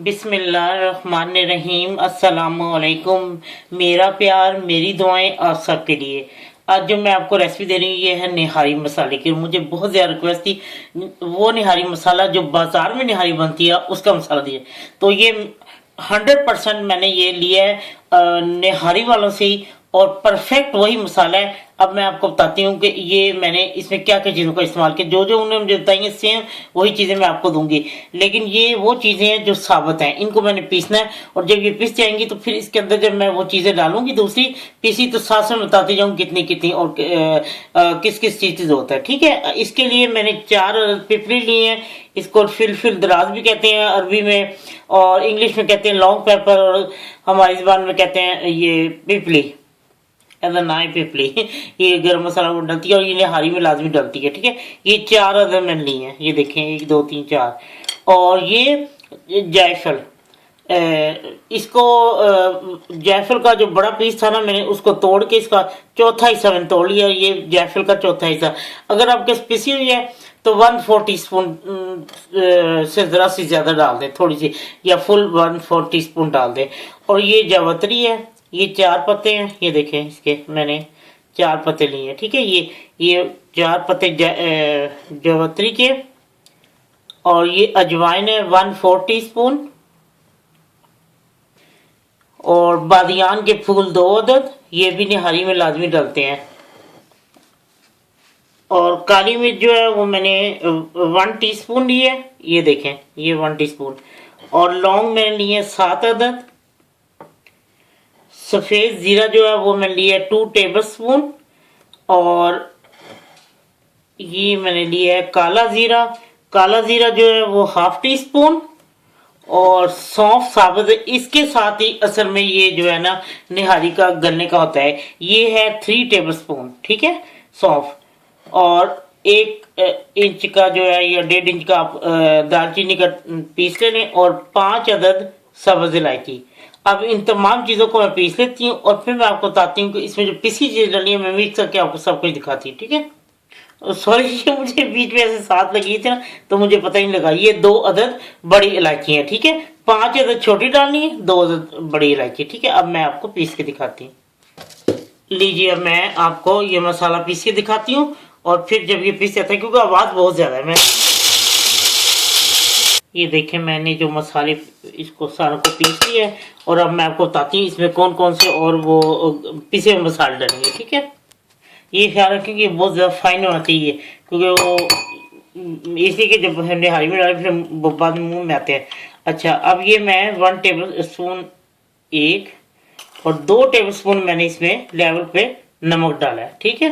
बिस्मिल्लाहिर्रहमानिर्रहीम। अस्सलामुअलैकुम। मेरा प्यार मेरी दुआएं आप सबके लिए। आज जो मैं आपको रेसिपी दे रही हूँ ये है निहारी मसाले की। मुझे बहुत ज़्यादा रिक्वेस्ट थी वो निहारी मसाला जो बाजार में निहारी बनती है उसका मसाला दिए, तो ये 100% मैंने ये लिया है निहारी वालों से ही, और परफेक्ट वही मसाला है। अब मैं आपको बताती हूँ कि ये मैंने इसमें क्या क्या चीज़ों का इस्तेमाल किया। जो जो उन्होंने मुझे बताई सेम वही चीज़ें मैं आपको दूंगी, लेकिन ये वो चीज़ें हैं जो साबित हैं। इनको मैंने पीसना है और जब ये पीस जाएंगी तो फिर इसके अंदर जब मैं वो चीज़ें डालूंगी दूसरी पीसी तो साथ में बताती जाऊँ कितनी कितनी और किस किस चीज़ की जरूरत है। ठीक है, इसके लिए मैंने 4 पिपली लिए हैं। इसको फिल दराज भी कहते हैं अरबी में, और इंग्लिश में कहते हैं लॉन्ग पेपर, और हमारी ज़बान में कहते हैं ये पिपली नाई पिपली। ये गरम मसाला में डलती है और ये निहारी में लाजमी डलती है। ठीक है, ये 4 अदद मैंने लिए हैं। ये देखें 1 2 3 4। और ये जायफल, इसको जायफल का जो बड़ा पीस था ना मैंने उसको तोड़ के इसका चौथा हिस्सा मैंने तोड़ लिया। ये जायफल का चौथा हिस्सा। अगर आपके पिसी हुई है तो 1/4 टीस्पून से ज़रा सी ज़्यादा डाल दें, थोड़ी सी, या फुल 1/4 टीस्पून डाल दें। और ये जावित्री है, ये 4 पत्ते हैं। ये देखें इसके मैंने 4 पत्ते लिए हैं। ठीक है, ये 4 पत्ते जावित्री के। और ये अजवाइन है 1/4 टीस्पून। और बादियान के फूल 2 अदद, ये भी निहारी में लाजमी डलते हैं। और काली मिर्च जो है वो मैंने 1 टीस्पून ली है। ये देखें ये 1 टीस्पून। और लौंग मैंने लिए 7 अदद। सफ़ेद ज़ीरा जो है वो मैंने लिया 2 टेबलस्पून। और ये मैंने लिया है काला ज़ीरा। काला ज़ीरा जो है वो 1/2 टीस्पून। और सौंफ साबुत है। इसके साथ ही असल में ये जो है ना निहारी का गन्ने का होता है, ये है 3 टेबलस्पून। ठीक है, सौंफ। और 1 इंच का जो है या 1.5 इंच का आप दालचीनी का पीस ले लें, और 5 अदद सब्ज़ इलायची। अब इन तमाम चीज़ों को मैं पीस लेती हूँ और फिर मैं आपको बताती हूँ कि इसमें जो पिसी चीज़ डाली है मैं मिक्स करके आपको सब कुछ दिखाती हूँ। ठीक है, सॉरी ये मुझे बीच में ऐसे साथ लगी थी ना तो मुझे पता ही नहीं लगा। ये 2 अदद बड़ी इलायची है। ठीक है, 5 अदद छोटी डालनी है, 2 अदद बड़ी इलायची। ठीक है, अब मैं आपको पीस के दिखाती हूँ। लीजिए, अब मैं आपको ये मसाला पीस के दिखाती हूँ, और फिर जब ये पीस जाता है, क्योंकि आवाज़ बहुत ज़्यादा है, मैं ये देखें मैंने जो मसाले इसको सारा को पीस लिया है। और अब मैं आपको बताती हूँ इसमें कौन कौन से और वो पिसे हुए मसाले डालेंगे। ठीक है, ये ख्याल रखें कि बहुत ज़्यादा फाइन होना चाहिए, क्योंकि वो इसलिए कि जब हम निहारी में डालें फिर बाद में मुँह में आते हैं। अच्छा, अब ये मैं 1 टेबल स्पून 1 और 2 टेबल स्पून मैंने इसमें लेवल पे नमक डाला है। ठीक है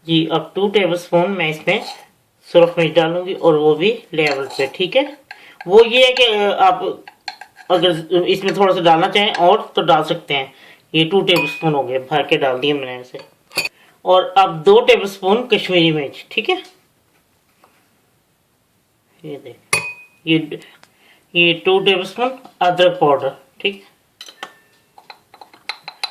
जी, अब 2 टेबल स्पून मैं इसमें सुरख मिर्च डालूंगी, और वो भी लेवल पे। ठीक है, वो ये है कि आप अगर इसमें थोड़ा सा डालना चाहें और तो डाल सकते हैं। ये 2 टेबल स्पून हो गए, भर के डाल दिए मैंने ऐसे। और अब 2 टेबल स्पून कश्मीरी मिर्च। ठीक है, ये देख ये 2 टेबल स्पून अदरक पाउडर। ठीक,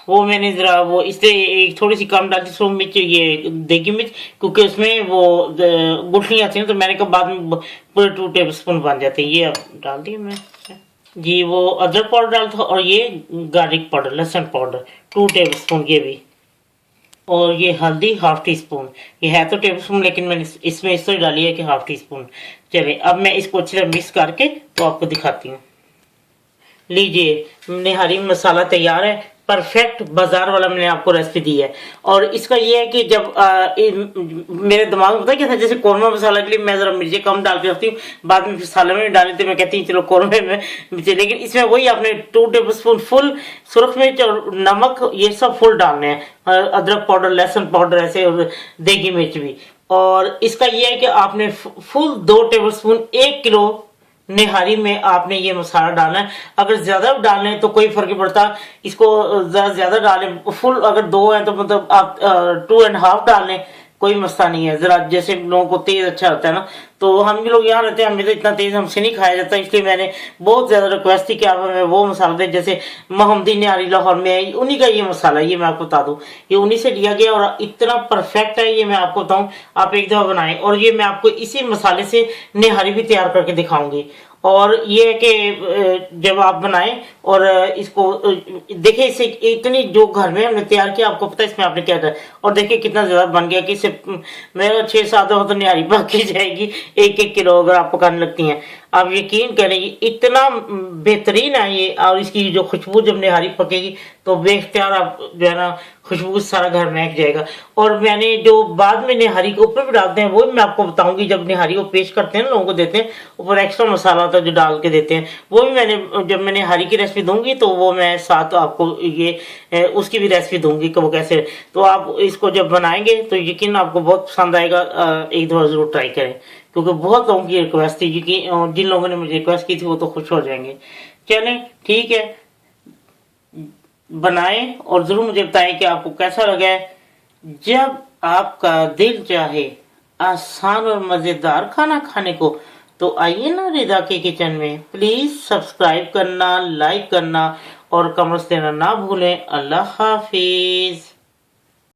वो मैंने जरा वो इससे एक थोड़ी सी कम डाली सो मिर्च, ये देगी मिर्च, क्योंकि उसमें वो गुठलियाँ आती हैं, तो मैंने कहा बाद में पूरे 2 टेबल स्पून बन जाते हैं। ये अब डाल दिए मैं जी। वो अदरक पाउडर डाल था, और ये गार्लिक पाउडर, लहसुन पाउडर 2 टेबल स्पून ये भी। और ये हल्दी 1/2 टीस्पून। ये है तो टेबल स्पून, लेकिन मैंने इसमें इससे डाली है कि 1/2 टीस्पून। चले, अब मैं इसको अच्छी तरह मिक्स करके तो आपको दिखाती हूँ। लीजिए, निहारी मसाला तैयार है, परफेक्ट बाजार वाला मैंने आपको रेसिपी दी है। और इसका ये है कि जब मेरे दिमाग में पता क्या था, जैसे कौरमा मसाला के लिए मैं जरा मिर्ची कम डाल के रखती हूँ, बाद में फिर सालन में डाली तो मैं कहती हूँ चलो कौरमे में मिर्ची, लेकिन इसमें वही आपने 2 टेबल स्पून फुल सुरख मिर्च और नमक ये सब फुल डालने हैं, अदरक पाउडर, लहसुन पाउडर ऐसे, और देगी मिर्च भी। और इसका ये है कि आपने फुल 2 टेबल स्पून 1 किलो निहारी में आपने ये मसाला डालना है। अगर ज्यादा डालें तो कोई फर्क नहीं पड़ता, इसको ज्यादा डालें, फुल अगर 2 है तो मतलब आप 2.5 डालें, कोई मसला नहीं है। जरा जैसे लोगों को तेज अच्छा होता है ना, तो हम भी लोग यहाँ रहते हैं, हमें तो इतना तेज हमसे नहीं खाया जाता, इसलिए मैंने बहुत ज्यादा रिक्वेस्ट थी कि आप हमें वो मसाला दें जैसे मोहम्मदी निहारी लाहौर में है, उन्हीं का ये मसाला, ये मैं आपको बता दूं, ये उन्हीं से लिया गया और इतना परफेक्ट है, ये मैं आपको बताऊं, आप एक दफा बनाएं। और ये मैं आपको इसी मसाले से निहारी भी तैयार करके दिखाऊंगी। और ये है कि जब आप बनाएं और इसको देखिए, इससे इतनी जो घर में हमने तैयार किया, आपको पता है इसमें आपने क्या किया, और देखिए कितना ज्यादा बन गया कि इससे मेरा 6-7 हो तो निहारी पक जाएगी, 1-1 किलो अगर आप पकाने लगती हैं। आप यकीन करें इतना बेहतरीन है ये, और इसकी जो खुशबू जब निहारी पकेगी तो बेख्तियार आप जो है ना खुशबू सारा घर महक जाएगा। और मैंने जो बाद में निहारी के ऊपर भी डालते हैं वो भी मैं आपको बताऊंगी, जब निहारी को पेश करते हैं लोगों को देते हैं ऊपर एक्स्ट्रा मसाला होता है जो डाल के देते हैं, वो भी मैंने जब मैं निहारी की रेसिपी दूंगी तो वो मैं साथ आपको ये उसकी भी रेसिपी दूंगी कि वो कैसे। तो आप इसको जब बनाएंगे तो यकीन आपको बहुत पसंद आएगा, एक दो बार जरूर ट्राई करें, क्योंकि बहुत लोगों की रिक्वेस्ट थी, क्योंकि जिन लोगों ने मुझे रिक्वेस्ट की थी वो तो खुश हो जाएंगे। चलें ठीक है, बनाएं और जरूर मुझे बताएं कि आपको कैसा लगा है। जब आपका दिल चाहे आसान और मजेदार खाना खाने को, तो आइए ना रिदा के किचन में। प्लीज सब्सक्राइब करना, लाइक करना और कमेंट्स देना ना भूलें। अल्लाह हाफिज।